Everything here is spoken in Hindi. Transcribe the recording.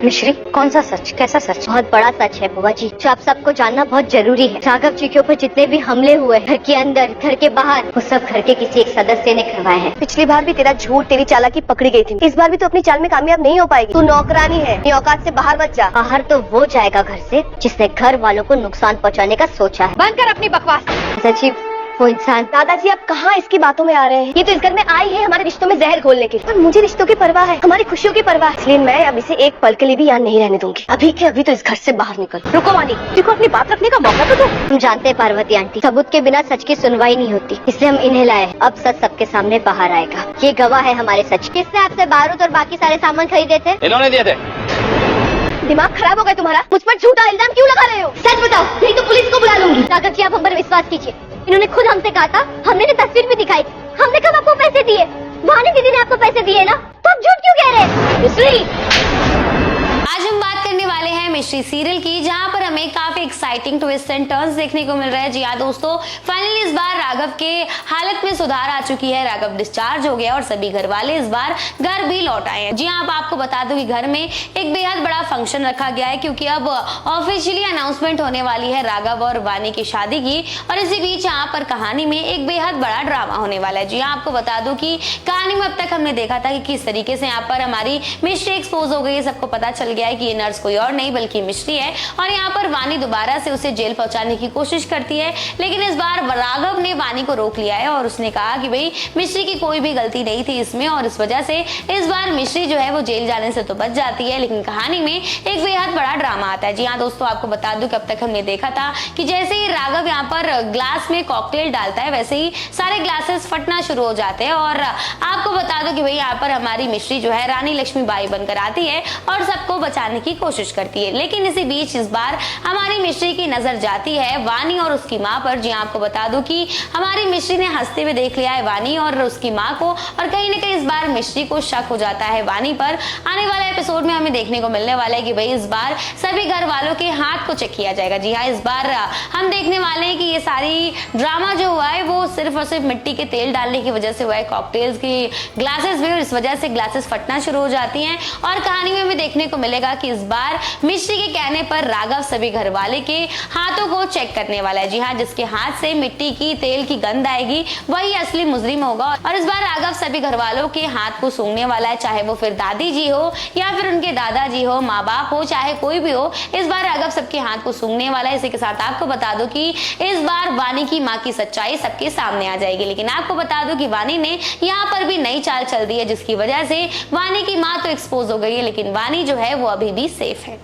मिश्री, कौन सा सच? कैसा सच? बहुत बड़ा सच है बुआ जी, जो आप सबको जानना बहुत जरूरी है। राघव जी के ऊपर जितने भी हमले हुए, घर के अंदर, घर के बाहर, वो सब घर के किसी एक सदस्य ने करवाए हैं। पिछली बार भी तेरा झूठ, तेरी चालाकी पकड़ी गई थी। इस बार भी तो अपनी चाल में कामयाब नहीं हो पाएगी। तू नौकरानी है, अपनी औकात से बाहर मत जा। बाहर तो वो जाएगा घर से जिसने घर वालों को नुकसान पहुंचाने का सोचा है। बंद कर अपनी बकवास। सची वो इंसान। दादाजी आप कहाँ इसकी बातों में आ रहे हैं? ये तो इस घर में आई है हमारे रिश्तों में जहर घोलने के लिए। पर मुझे रिश्तों की परवाह है, हमारी खुशियों की परवाह है। इसलिए मैं अब इसे एक पल के लिए भी यहाँ नहीं रहने दूंगी। अभी के अभी तो इस घर से बाहर निकल। रुको वानी, देखो अपनी बात रखने का मौका तो दो। हम जानते हैं पार्वती आंटी, सबूत के बिना सच की सुनवाई नहीं होती, इसलिए हम इन्हें लाए। अब सच सबके सामने बाहर आएगा। ये गवाह है हमारे सच। किसने आपसे बारूद और बाकी सारे सामान खरीदे थे? इन्होंने दिए थे। दिमाग खराब हो गया तुम्हारा? मुझ पर झूठा इल्जाम क्यों लगा रहे हो? सच बताओ, नहीं तो पुलिस को बुला लूंगी। राघव जी आप हम पर विश्वास कीजिए, इन्होंने खुद हमसे कहा था, हमने तस्वीर भी दिखाई। हमने कब आपको पैसे दिए? वानी दीदी ने आपको पैसे दिए ना, तो आप झूठ क्यों कह रहे हैं? मिश्री, आज हम बात करने वाले हैं मिश्री सीरियल की, जहां पर हमें काफी एक्साइटिंग ट्विस्ट एंड टर्न्स देखने को मिल रहा है। जी हाँ दोस्तों, फाइनली इस बार राघव के हालत में सुधार आ चुकी है। राघव डिस्चार्ज हो गया और सभी घर वाले इस बार घर भी लौट आए हैं। जी हाँ, अब आपको बता दूं कि घर में एक बेहद बड़ा फंक्शन रखा गया है, क्योंकि अब ऑफिशियली अनाउंसमेंट होने वाली है राघव और वानी की शादी की। और इसी बीच यहाँ पर कहानी में एक बेहद बड़ा ड्रामा होने वाला है। जी हाँ, आपको बता दूं कि कहानी में अब तक हमने देखा था कि किस तरीके से यहाँ पर हमारी मिश्री एक्सपोज हो गई है। सबको पता चल गया है कि ये नर्स कोई और नहीं बल्कि मिश्री है, और यहाँ पर वानी दोबारा से उसे जेल पहुंचाने की कोशिश करती है। लेकिन इस बार राघव ने वानी को रोक लिया है और उसने कहा कि भाई मिश्री की कोई भी गलती नहीं थी इसमें, और इस वजह से इस बार मिश्री जो है वो जेल जाने से तो बच जाती है। लेकिन कहानी में एक बेहद बड़ा ड्रामा आता है। जी हाँ दोस्तों, आपको बता दूं कि अब तक हमने देखा था कि जैसे ही राघव यहाँ पर ग्लास में कॉकटेल डालता है, वैसे ही सारे ग्लासेस फटना शुरू हो जाते हैं। और आपको बता दो कि भाई यहाँ पर हमारी मिश्री जो है रानी लक्ष्मीबाई बनकर आती है और सबको बचाने की कोशिश करती है। लेकिन इसी बीच इस बार हमारी मिश्री की नजर जाती है वानी और उसकी माँ पर। जी आपको बता दूं कि हमारी मिश्री ने हंसते हुए देख लिया है वानी और उसकी माँ को, और कहीं ना कहीं इस बार मिश्री को शक हो जाता है वानी पर। आने वाले एपिसोड में हमें देखने को मिलने वाला है कि भाई इस बार सभी घर वालों के हाथ को चेक किया जाएगा। जी हाँ, इस बार हम देखने वाले हैं कि ये सारी ड्रामा जो हुआ है वो सिर्फ और सिर्फ मिट्टी के तेल डालने की वजह से हुआ है, कॉकटेल्स की ग्लासेस में, और इस वजह से ग्लासेस फटना शुरू हो जाती हैं। और कहानी में हमें देखने को मिलेगा कि इस बार मिश्री के कहने पर राघव सभी घर वाले के हाथों को चेक करने वाला है। जी हाँ, जिसके हाथ से मिट्टी की तेल की गंध आएगी वही असली मुजरिम होगा। और इस बार राघव सभी घर वालों के हाथ को सूंघने वाला है, चाहे वो फिर दादी जी हो या फिर उनके दादाजी हो, माँ बाप हो, चाहे कोई भी हो। इस बार राघव सबके हाथ को सूंघने वाला है। इसी के साथ आपको बता दो कि इस बार वानी की माँ की सच्चाई सबके सामने आ जाएगी। लेकिन आपको बता दो कि वानी ने यहाँ पर भी नई चाल चल दी है, जिसकी वजह से वानी की माँ तो एक्सपोज हो गई है, लेकिन वानी जो है वो अभी भी सेफ है।